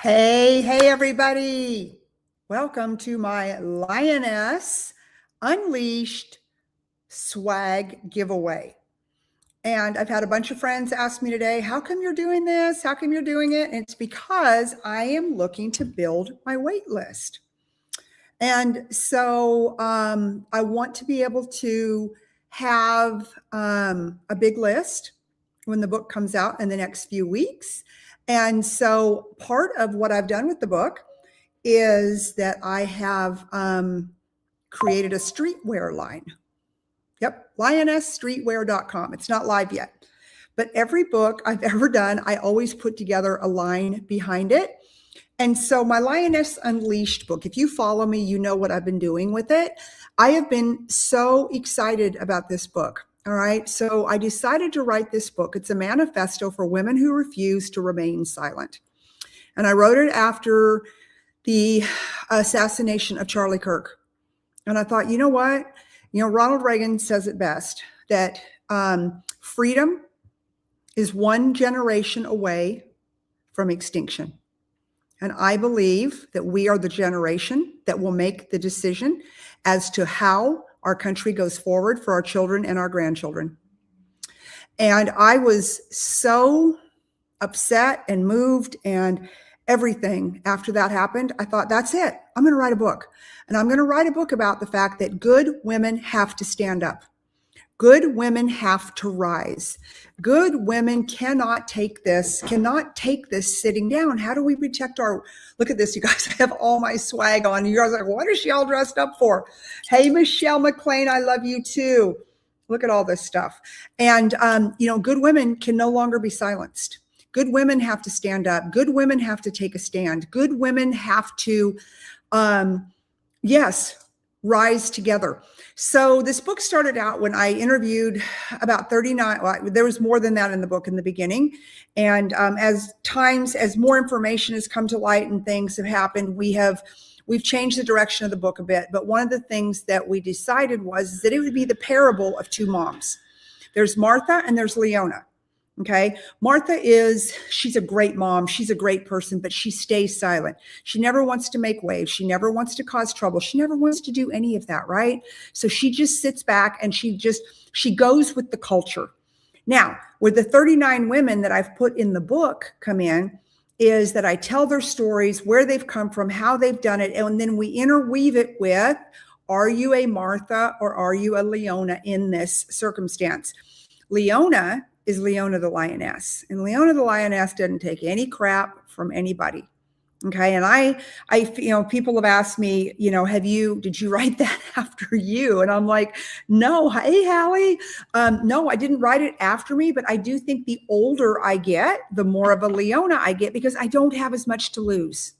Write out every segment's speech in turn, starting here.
Hey, everybody. Welcome to my Lioness Unleashed swag giveaway. And I've had a bunch of friends ask me today, how come you're doing this? How come you're doing it? And it's because I am looking to build my wait list. And so I want to be able to have a big list when the book comes out in the next few weeks. And so part of what I've done with the book is that I have created a streetwear line. Yep, lionessstreetwear.com. It's not live yet. But every book I've ever done, I always put together a line behind it. And so my Lioness Unleashed book, if you follow me, you know what I've been doing with it. I have been so excited about this book. All right. So I decided to write this book. It's a manifesto for women who refuse to remain silent. And I wrote it after the assassination of Charlie Kirk. And I thought, you know what? Ronald Reagan says it best, that freedom is one generation away from extinction. And I believe that we are the generation that will make the decision as to how our country goes forward for our children and our grandchildren. And I was so upset and moved and everything after that happened. I thought, that's it. I'm going to write a book. And I'm going to write a book about the fact that good women have to stand up. Good women have to rise. Good women cannot take this sitting down. How do we protect look at this, you guys, I have all my swag on. You guys are like, what is she all dressed up for? Hey, Michelle McLean, I love you too. Look at all this stuff. And, good women can no longer be silenced. Good women have to stand up. Good women have to take a stand. Good women have to, rise together. So this book started out when I interviewed about 39, well, there was more than that in the book in the beginning. And as more information has come to light and things have happened, we've changed the direction of the book a bit. But one of the things that we decided was that it would be the parable of two moms. There's Martha and there's Leona. Okay. Martha she's a great mom. She's a great person, but she stays silent. She never wants to make waves. She never wants to cause trouble. She never wants to do any of that. Right. So she just sits back and she goes with the culture. Now, where the 39 women that I've put in the book come in is that I tell their stories, where they've come from, how they've done it. And then we interweave it with, are you a Martha or are you a Leona in this circumstance? Leona is Leona the Lioness. And Leona the Lioness doesn't take any crap from anybody. Okay. And I people have asked me, did you write that after you? And I'm like, no, hey, Hallie. No, I didn't write it after me, but I do think the older I get, the more of a Leona I get because I don't have as much to lose.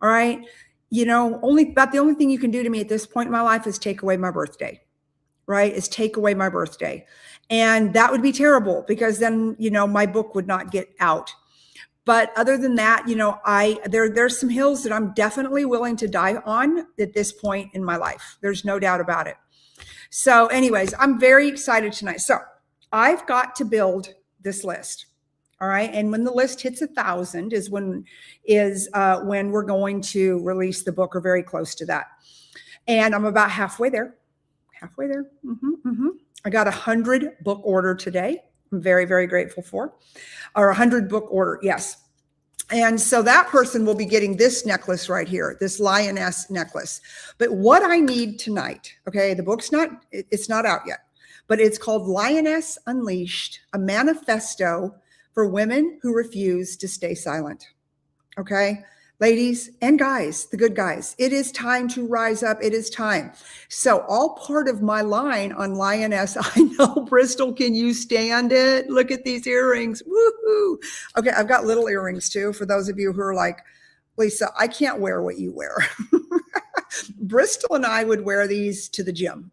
All right. The only thing you can do to me at this point in my life is take away my birthday. Right? Is take away my birthday. And that would be terrible because then, my book would not get out. But other than that, there's some hills that I'm definitely willing to die on at this point in my life. There's no doubt about it. So anyways, I'm very excited tonight. So I've got to build this list. All right. And when the list hits 1,000 is when we're going to release the book or very close to that. And I'm about halfway there. I got 100 book order today. I'm very, very grateful for, or 100 book order. Yes. And so that person will be getting this necklace right here, this Lioness necklace. But what I need tonight, okay, the book's it's not out yet, but it's called Lioness Unleashed, a manifesto for women who refuse to stay silent. Okay. Ladies and guys, the good guys, it is time to rise up. It is time. So all part of my line on Lioness, I know, Bristol, can you stand it? Look at these earrings. Woohoo. Okay, I've got little earrings too, for those of you who are like, Lisa, I can't wear what you wear. Bristol and I would wear these to the gym.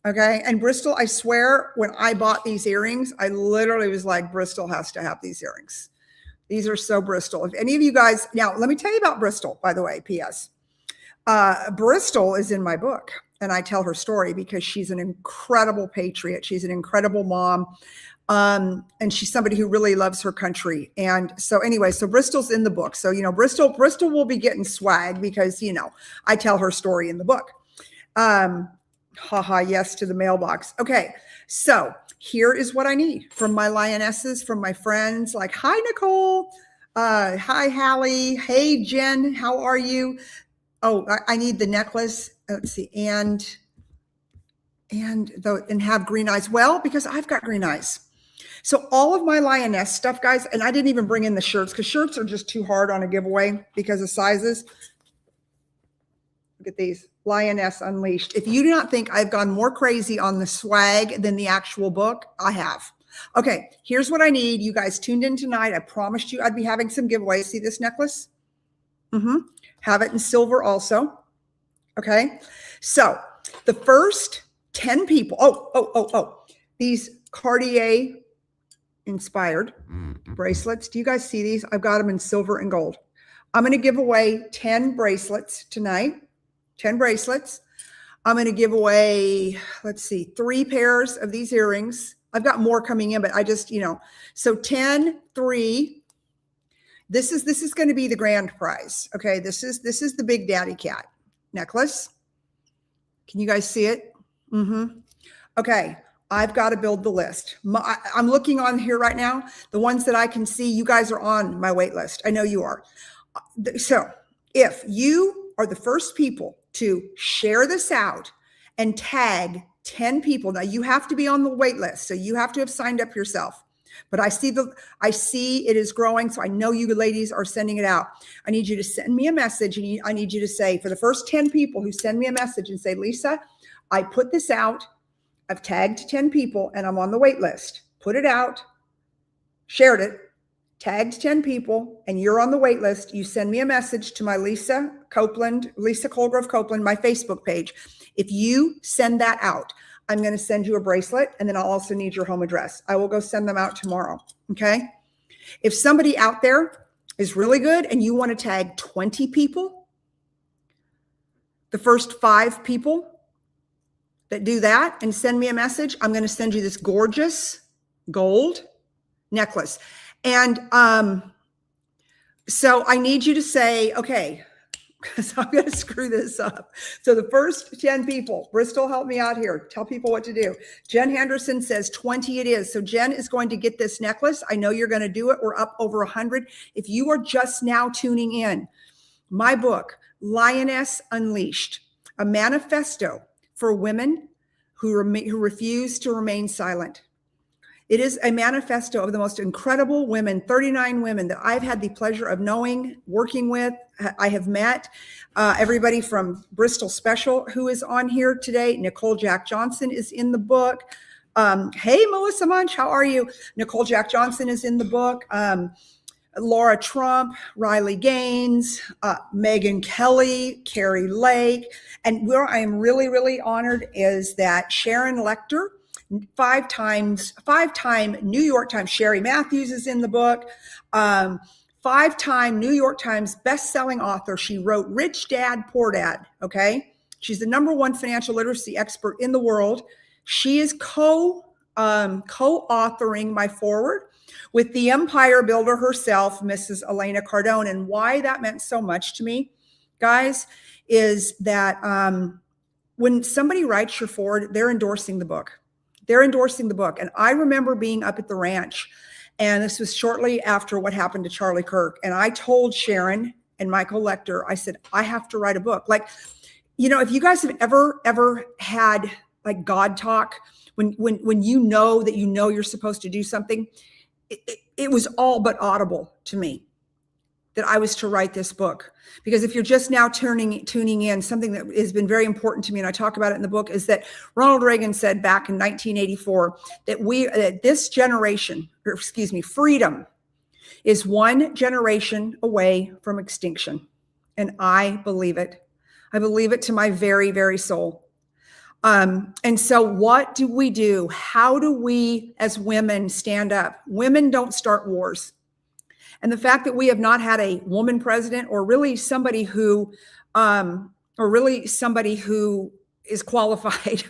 Okay, and Bristol, I swear, when I bought these earrings, I literally was like, Bristol has to have these earrings. These are so Bristol. If any of you guys, now let me tell you about Bristol, by the way, P.S. Bristol is in my book and I tell her story because she's an incredible patriot. She's an incredible mom. And she's somebody who really loves her country. And so anyway, so Bristol's in the book. So, Bristol will be getting swag because, I tell her story in the book. Yes to the mailbox. Okay. So here is what I need from my lionesses, from my friends, like, hi, Nicole. Hi, Hallie. Hey, Jen. How are you? Oh, I need the necklace. Let's see. And have green eyes. Well, because I've got green eyes. So all of my lioness stuff, guys, and I didn't even bring in the shirts because shirts are just too hard on a giveaway because of sizes. Look at these, Lioness Unleashed. If you do not think I've gone more crazy on the swag than the actual book, I have. Okay, here's what I need. You guys tuned in tonight. I promised you I'd be having some giveaways. See this necklace? Have it in silver also. Okay, so the first 10 people, these Cartier inspired bracelets. Do you guys see these? I've got them in silver and gold. I'm going to give away 10 bracelets tonight. 10 bracelets. I'm going to give away, let's see, 3 pairs of these earrings. I've got more coming in, but I just, so 10, 3. This is going to be the grand prize. Okay. This is the Big Daddy Cat necklace. Can you guys see it? Okay. I've got to build the list. I'm looking on here right now. The ones that I can see, you guys are on my wait list. I know you are. So if you are the first people to share this out and tag 10 people, now you have to be on the wait list. So you have to have signed up yourself. But I see it is growing. So I know you ladies are sending it out. I need you to send me a message. And I need you to say, for the first 10 people who send me a message and say, Lisa, I put this out. I've tagged 10 people and I'm on the wait list. Put it out, shared it, tagged 10 people, and you're on the wait list. You send me a message to my Lisa Colgrove Copeland, my Facebook page. If you send that out, I'm going to send you a bracelet, and then I'll also need your home address. I will go send them out tomorrow. Okay. If somebody out there is really good and you want to tag 20 people, the first 5 people that do that and send me a message, I'm going to send you this gorgeous gold necklace. And so I need you to say, okay, because I'm going to screw this up. So the first 10 people, Bristol, help me out here. Tell people what to do. Jen Henderson says 20 it is. So Jen is going to get this necklace. I know you're going to do it. We're up over 100. If you are just now tuning in, my book, Lioness Unleashed, a manifesto for women who refuse to remain silent. It is a manifesto of the most incredible women, 39 women that I've had the pleasure of knowing, working with. I have met everybody from Bristol Special, who is on here today. Nicole Jack Johnson is in the book. Hey, Melissa Munch, how are you? Nicole Jack Johnson is in the book. Laura Trump, Riley Gaines, Megan Kelly, Carrie Lake. And where I am really, really honored is that Sharon Lecter, 5-time New York Times, Sherry Matthews is in the book, 5-time New York Times best-selling author. She wrote Rich Dad, Poor Dad, okay? She's the #1 financial literacy expert in the world. She is co-authoring my foreword with the empire builder herself, Mrs. Elena Cardone. And why that meant so much to me, guys, is that when somebody writes your foreword, they're endorsing the book. They're endorsing the book. And I remember being up at the ranch, and this was shortly after what happened to Charlie Kirk. And I told Sharon and Michael Lecter, I said, I have to write a book. Like, if you guys have ever had like God talk, when you know that you're supposed to do something, it was all but audible to me that I was to write this book. Because if you're just now tuning in, something that has been very important to me, and I talk about it in the book, is that Ronald Reagan said back in 1984 that this generation, freedom, is one generation away from extinction. And I believe it. I believe it to my very, very soul. And so what do we do? How do we as women stand up? Women don't start wars. And the fact that we have not had a woman president, or really somebody who is qualified,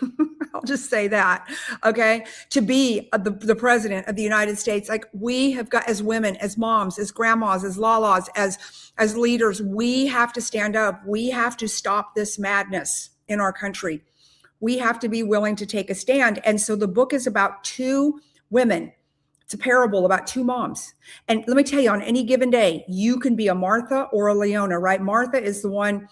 I'll just say that. Okay. To be the president of the United States, like we have got, as women, as moms, as grandmas, as lalas, as leaders, we have to stand up. We have to stop this madness in our country. We have to be willing to take a stand. And so the book is about two women. It's a parable about two moms. And let me tell you, on any given day, you can be a Martha or a Leona, right? Martha is the one,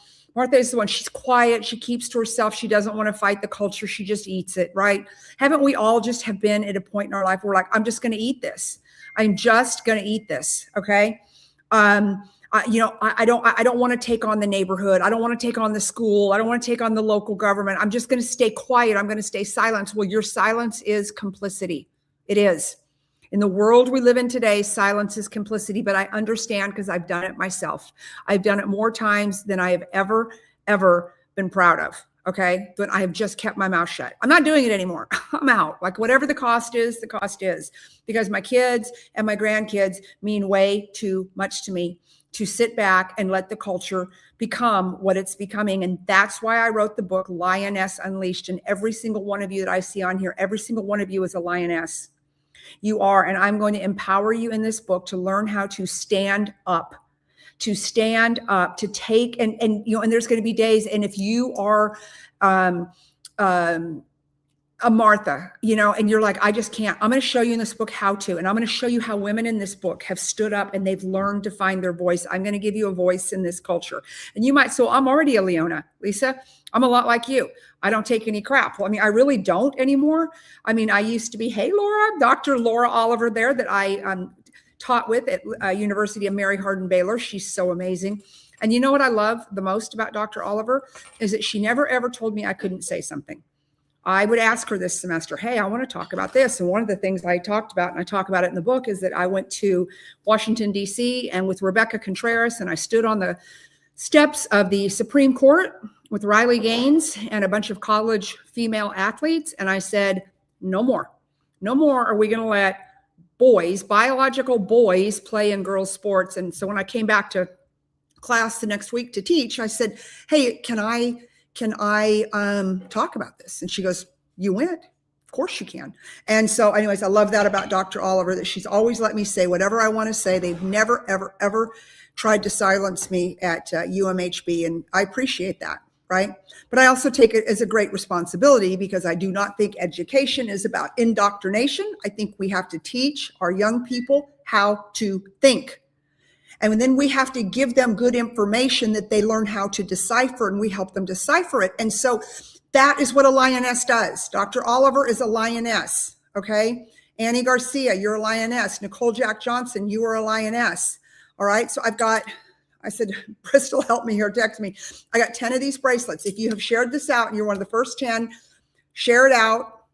she's quiet. She keeps to herself. She doesn't want to fight the culture. She just eats it, right? Haven't we all just have been at a point in our life where we're like, I'm just going to eat this. I'm just going to eat this. Okay. I don't want to take on the neighborhood. I don't want to take on the school. I don't want to take on the local government. I'm just going to stay quiet. I'm going to stay silent. Well, your silence is complicity. It is. In the world we live in today, silence is complicity, but I understand because I've done it myself. I've done it more times than I have ever been proud of. Okay. But I have just kept my mouth shut. I'm not doing it anymore. I'm out. Like whatever the cost is, because my kids and my grandkids mean way too much to me to sit back and let the culture become what it's becoming. And that's why I wrote the book, Lioness Unleashed. And every single one of you that I see on here, every single one of you is a lioness. You are, and I'm going to empower you in this book to learn how to stand up, to take, and there's going to be days. And if you are, a Martha, and you're like, I just can't, I'm going to show you in this book how to, and I'm going to show you how women in this book have stood up and they've learned to find their voice. I'm going to give you a voice in this culture. And you might, so I'm already a Leona, Lisa. I'm a lot like you. I don't take any crap. Well, I mean, I really don't anymore. I mean, I used to be, hey, Laura, Dr. Laura Oliver there that I taught with at University of Mary Hardin Baylor. She's so amazing. And you know what I love the most about Dr. Oliver is that she never, ever told me I couldn't say something. I would ask her this semester, hey, I want to talk about this. And one of the things I talked about, and I talk about it in the book, is that I went to Washington, D.C. and with Rebecca Contreras, and I stood on the steps of the Supreme Court with Riley Gaines and a bunch of college female athletes. And I said, no more are we going to let boys, biological boys, play in girls' sports. And so when I came back to class the next week to teach, I said, hey, can I talk about this? And she goes, you went. Of course you can. And so anyways, I love that about Dr. Oliver, that she's always let me say whatever I want to say. They've never, ever tried to silence me at UMHB. And I appreciate that. Right. But I also take it as a great responsibility because I do not think education is about indoctrination. I think we have to teach our young people how to think. And then we have to give them good information that they learn how to decipher, and we help them decipher it. And so that is what a lioness does. Dr. Oliver is a lioness. Okay. Annie Garcia, you're a lioness. Nicole Jack Johnson, you are a lioness. All right. So I said, Bristol, help me here, text me. I got 10 of these bracelets. If you have shared this out and you're one of the first 10, share it out.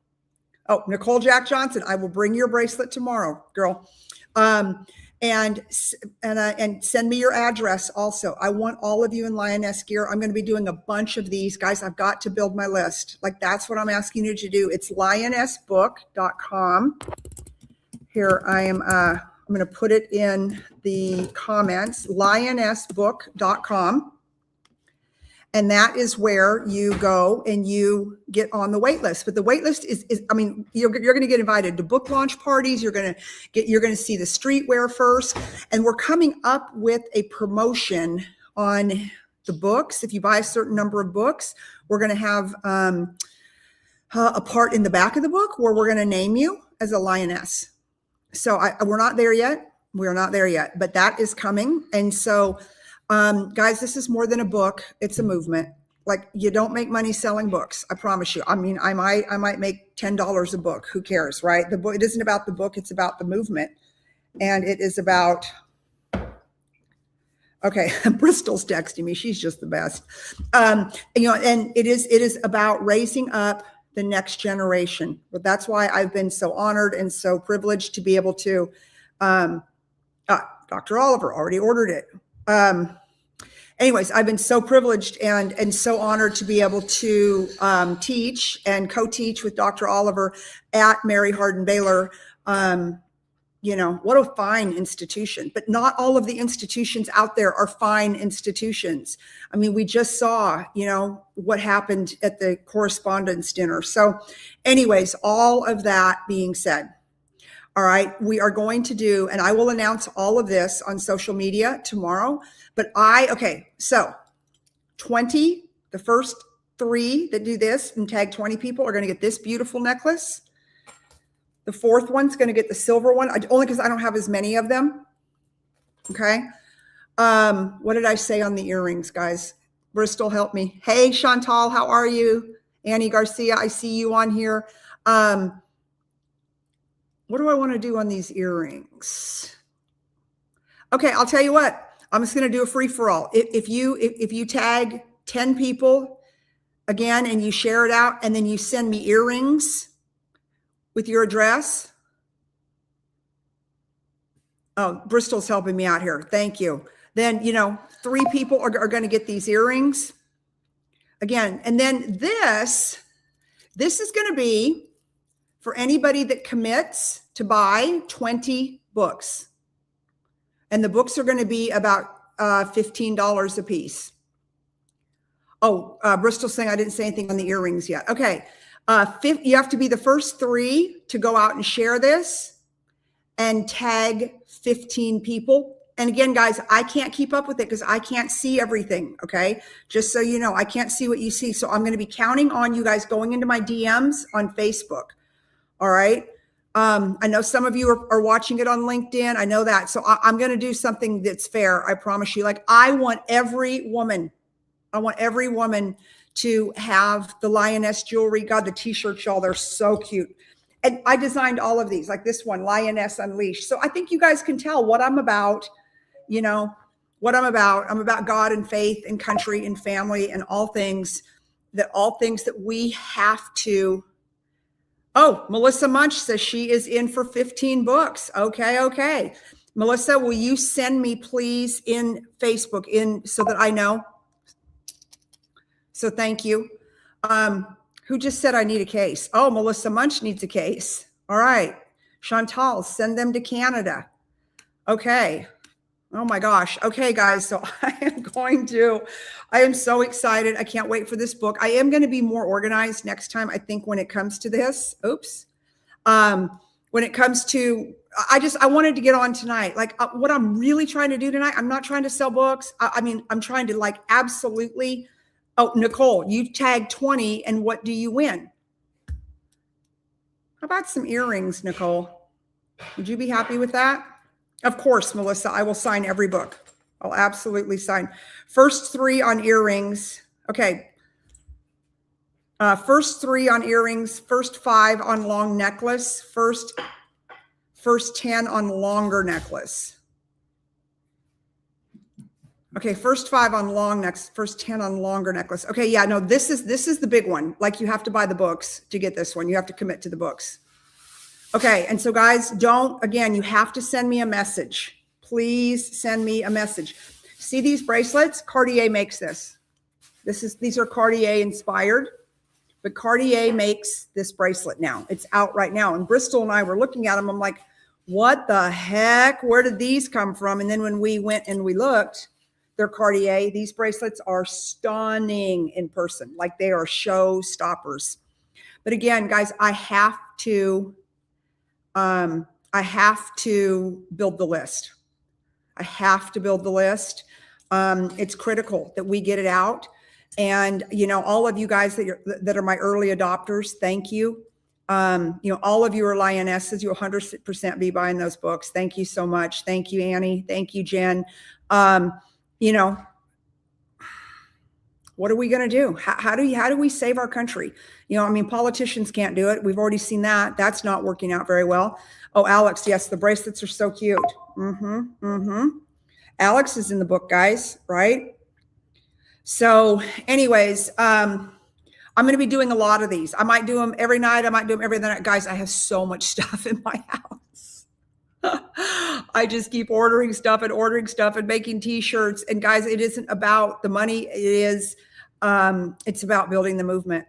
Oh, Nicole Jack Johnson, I will bring your bracelet tomorrow, girl. And send me your address also. I want all of you in Lioness gear. I'm going to be doing a bunch of these. Guys, I've got to build my list. Like, that's what I'm asking you to do. It's lionessbook.com. Here, I'm going to put it in the comments, lionessbook.com. And that is where you go and you get on the wait list. But the wait list is I mean, you're going to get invited to book launch parties. You're going to see the streetwear first. And we're coming up with a promotion on the books. If you buy a certain number of books, we're going to have a part in the back of the book where we're going to name you as a lioness. So we're not there yet. We're not there yet, but that is coming. And so guys, this is more than a book. It's a movement. Like, you don't make money selling books. I promise you. I mean, I might make $10 a book. Who cares, right? The book, it isn't about the book. It's about the movement. And it is about, okay, Bristol's texting me. She's just the best. And it is about raising up the next generation. But that's why I've been so honored and so privileged to be able to, Dr. Oliver already ordered it. Anyways, I've been so privileged and so honored to be able to teach and co-teach with Dr. Oliver at Mary Hardin Baylor you know, what a fine institution. But not all of the institutions out there are fine institutions. I mean, we just saw, you know, what happened at the correspondence dinner. So anyways, all of that being said, all right, we are going to do, and I will announce all of this on social media tomorrow. But okay, so 20, the first 3 that do this and tag 20 people are going to get this beautiful necklace. The 4th one's going to get the silver one, only because I don't have as many of them. Okay. What did I say on the earrings, guys? Bristol, help me. Hey, Chantal, how are you? Annie Garcia, I see you on here. What do I want to do on these earrings? Okay, I'll tell you what. I'm just going to do a free for all. If you tag 10 people again and you share it out and then you send me earrings with your address. Oh, Bristol's helping me out here. Thank you. Then, you know, 3 people are going to get these earrings again. And then this is going to be for anybody that commits to buy 20 books. And the books are going to be about $15 a piece. Oh, Bristol's saying I didn't say anything on the earrings yet. Okay. You have to be the first 3 to go out and share this and tag 15 people. And again, guys, I can't keep up with it because I can't see everything. Okay. Just so you know, I can't see what you see. So I'm going to be counting on you guys going into my DMs on Facebook. All right. I know some of you are watching it on LinkedIn. I know that. So I'm going to do something that's fair. I promise you. Like, I want every woman to have the Lioness jewelry. God, the T-shirts, y'all, they're so cute. And I designed all of these, like this one, Lioness Unleashed. So I think you guys can tell what I'm about, you know, what I'm about. I'm about God and faith and country and family and all things that we have to. Oh, Melissa Munch says she is in for 15 books. Okay. Melissa, will you send me please in Facebook so that I know? So thank you. Who just said I need a case? Oh, Melissa Munch needs a case. All right. Chantal, send them to Canada. Okay. Oh my gosh. Okay, guys. So I am so excited. I can't wait for this book. I am going to be more organized next time, I think, when it comes to this. Oops. When it comes to, I wanted to get on tonight. Like what I'm really trying to do tonight, I'm not trying to sell books. I mean, I'm trying to like absolutely. Oh, Nicole, you tag 20 and what do you win? How about some earrings, Nicole? Would you be happy with that? Of course, Melissa, I will sign every book. I'll absolutely sign. First 3 on earrings. Okay. First 3 on earrings, first 5 on long necklace, first 10 on longer necklace. Okay, first 5 on long necklace, first 10 on longer necklace. Okay, yeah, no, this is the big one. Like, you have to buy the books to get this one. You have to commit to the books. Okay, and so guys, you have to send me a message. Please send me a message. See these bracelets? Cartier makes this. These are Cartier inspired, but Cartier makes this bracelet now. It's out right now. And Bristol and I were looking at them. I'm like, what the heck? Where did these come from? And then when we went and we looked, they're Cartier. These bracelets are stunning in person. Like, they are show stoppers. But again, guys, I have to build the list. I have to build the list. It's critical that we get it out. And, you know, all of you guys that are my early adopters, thank you. You know, all of you are lionesses. You'll 100% be buying those books. Thank you so much. Thank you, Annie. Thank you, Jen. You know, what are we going to do? How do we save our country? You know, I mean, politicians can't do it. We've already seen that. That's not working out very well. Oh, Alex, yes, the bracelets are so cute. Alex is in the book, guys, right? So anyways, I'm going to be doing a lot of these. I might do them every night. I might do them every night. Guys, I have so much stuff in my house. I just keep ordering stuff and making T-shirts. And guys, it isn't about the money. It's about building the movement.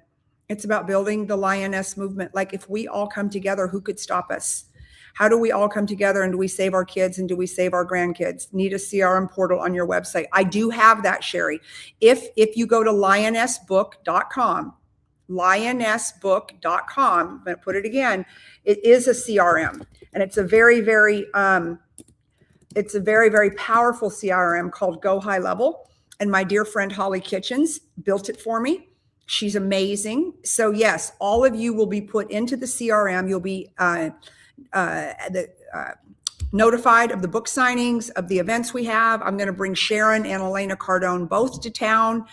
It's about building the Lioness movement. Like, if we all come together, who could stop us? How do we all come together, and do we save our kids, and do we save our grandkids? Need a CRM portal on your website. I do have that, Sherry. If you go to lionessbook.com, lionessbook.com, I'm going to put it again, it is a CRM, and it's a very, very powerful CRM called Go High Level. And my dear friend Holly Kitchens built it for me. She's amazing. So yes, all of you will be put into the CRM. You'll be notified of the book signings, of the events we have. I'm going to bring Sharon and Elena Cardone both to town.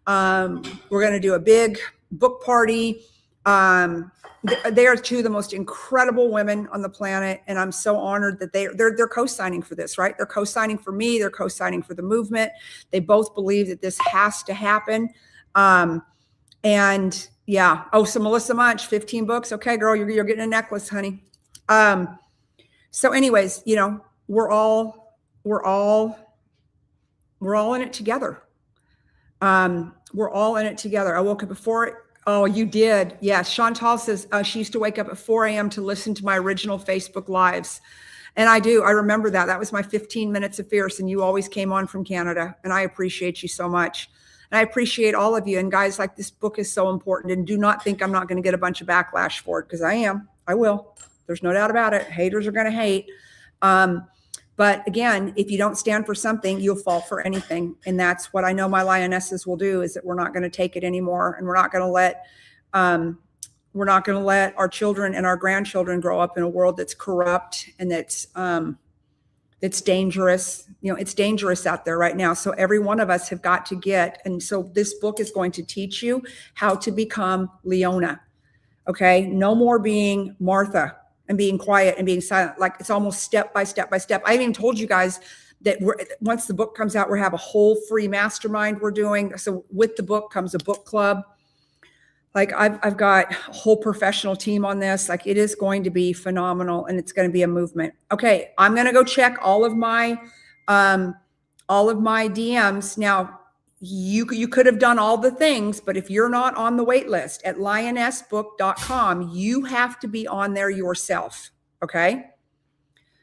We're going to do a big book party. They are two of the most incredible women on the planet, and I'm so honored that they're co-signing for this, right? They're co-signing for me. They're co-signing for the movement. They both believe that this has to happen. And yeah. Oh, so Melissa Munch, 15 books. Okay, girl, you're getting a necklace, honey. So anyways, you know, we're all in it together. We're all in it together. I woke up before. Oh, you did. Yes. Chantal says she used to wake up at 4 a.m. to listen to my original Facebook lives. And I do. I remember that. That was my 15 minutes of fierce. And you always came on from Canada. And I appreciate you so much. And I appreciate all of you. And guys, like, this book is so important. And do not think I'm not going to get a bunch of backlash for it, because I am. I will. There's no doubt about it. Haters are going to hate. But again, if you don't stand for something, you'll fall for anything. And that's what I know my lionesses will do, is that we're not going to take it anymore. And we're not going to let our children and our grandchildren grow up in a world that's corrupt and that's dangerous. You know, it's dangerous out there right now. So every one of us have got to get, and so this book is going to teach you how to become Leona. Okay. No more being Martha and being quiet and being silent. Like, it's almost step by step by step. I even told you guys that once the book comes out, we have a whole free mastermind we're doing. So with the book comes a book club. Like, I've got a whole professional team on this. Like, it is going to be phenomenal, and it's going to be a movement. Okay. I'm going to go check all of my DMs. Now, you could have done all the things, but if you're not on the wait list at lionessbook.com, you have to be on there yourself. Okay.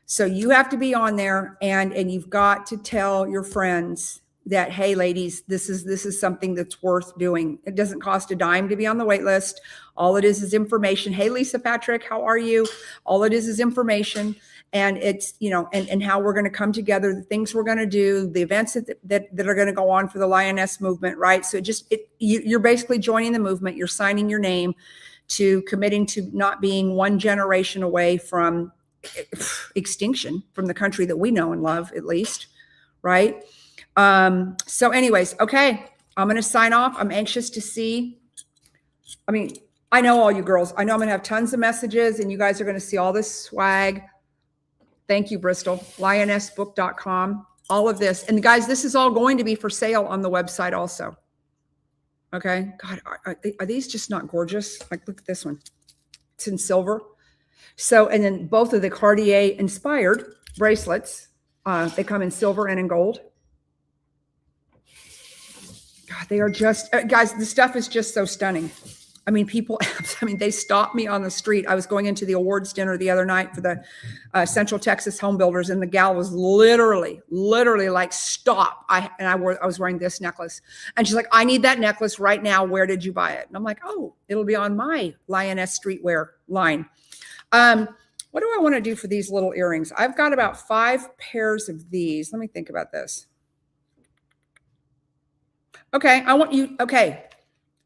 So you have to be on there, and you've got to tell your friends that, hey, ladies, this is something that's worth doing. It doesn't cost a dime to be on the wait list. All it is information. Hey, Lisa Patrick, how are you? All it is information. And it's, you know, and how we're going to come together, the things we're going to do, the events that are going to go on for the Lioness movement, right? So you're basically joining the movement. You're signing your name to committing to not being one generation away from extinction from the country that we know and love, at least, right? So anyways, okay, I'm going to sign off. I'm anxious to see. I mean, I know all you girls. I know I'm going to have tons of messages, and you guys are going to see all this swag. Thank you, Bristol. Lionessbook.com. All of this. And guys, this is all going to be for sale on the website also. Okay. God, are these just not gorgeous? Like, look at this one. It's in silver. So, and then both of the Cartier inspired bracelets, they come in silver and in gold. God, they are just, guys, the stuff is just so stunning. I mean, people, they stopped me on the street. I was going into the awards dinner the other night for the Central Texas Home Builders, and the gal was literally like, stop. I was wearing this necklace, and she's like, I need that necklace right now. Where did you buy it? And I'm like, oh, it'll be on my Lioness Streetwear line. What do I want to do for these little earrings? I've got about 5 pairs of these. Let me think about this. Okay. Okay.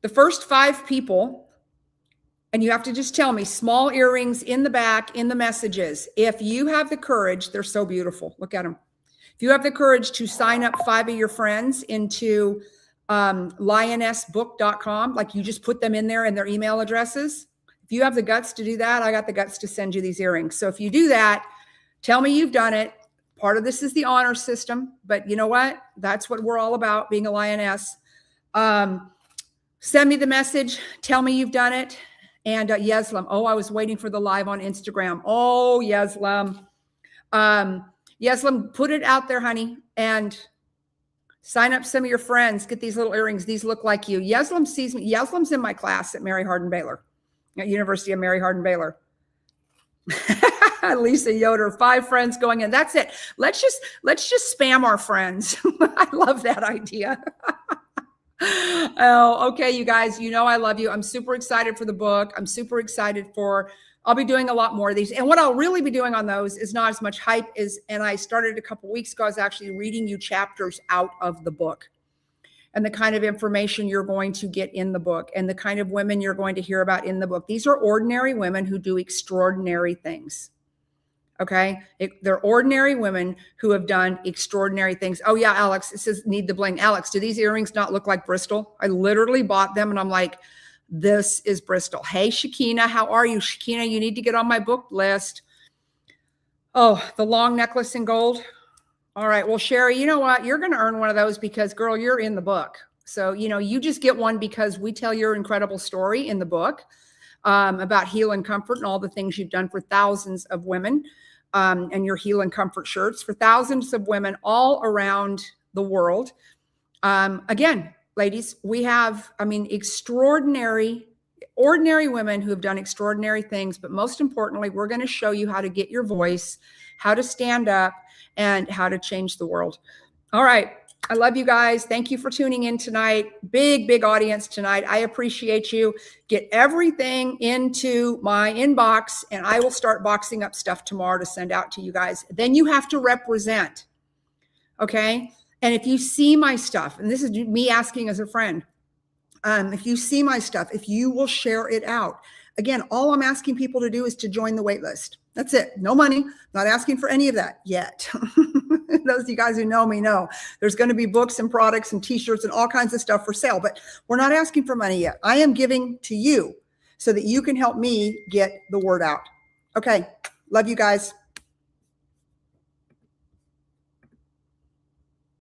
The first 5 people, and you have to just tell me, small earrings in the back, in the messages. If you have the courage, they're so beautiful. Look at them. If you have the courage to sign up 5 of your friends into lionessbook.com, like, you just put them in there and their email addresses. If you have the guts to do that, I got the guts to send you these earrings. So if you do that, tell me you've done it. Part of this is the honor system, but you know what? That's what we're all about, being a lioness. Send me the message. Tell me you've done it. And Yeslam. Oh, I was waiting for the live on Instagram. Oh, Yeslam. Yeslam, put it out there, honey. And sign up some of your friends. Get these little earrings. These look like you. Yeslam sees me. Yeslam's in my class at Mary Hardin Baylor, at University of Mary Hardin Baylor. Lisa Yoder, 5 friends going in. That's it. Let's just spam our friends. I love that idea. Oh, okay, you guys, you know I love you. I'm super excited for the book. I'm super excited for, I'll be doing a lot more of these. And what I'll really be doing on those is not as much hype as, and I started a couple weeks ago, I was actually reading you chapters out of the book and the kind of information you're going to get in the book and the kind of women you're going to hear about in the book. These are ordinary women who do extraordinary things. Okay. They're ordinary women who have done extraordinary things. Oh yeah, Alex, it says need the bling. Alex, do these earrings not look like Bristol? I literally bought them and I'm like, this is Bristol. Hey, Shakina, how are you? Shakina, you need to get on my book list. Oh, the long necklace in gold. All right. Well, Sherry, you know what? You're going to earn one of those because, girl, you're in the book. So, you know, you just get one because we tell your incredible story in the book about heal and comfort and all the things you've done for thousands of women. And your heal and comfort shirts for thousands of women all around the world. Again, ladies, we have, I mean, ordinary women who have done extraordinary things. But most importantly, we're going to show you how to get your voice, how to stand up, and how to change the world. All right. I love you guys. Thank you for tuning in tonight. Big, big audience tonight. I appreciate you. Get everything into my inbox and I will start boxing up stuff tomorrow to send out to you guys. Then you have to represent. Okay. And if you see my stuff, and this is me asking as a friend, if you see my stuff, if you will share it out. Again, all I'm asking people to do is to join the wait list. That's it. No money. Not asking for any of that yet. Those of you guys who know me know there's going to be books and products and T-shirts and all kinds of stuff for sale, but we're not asking for money yet. I am giving to you so that you can help me get the word out. Okay. Love you guys.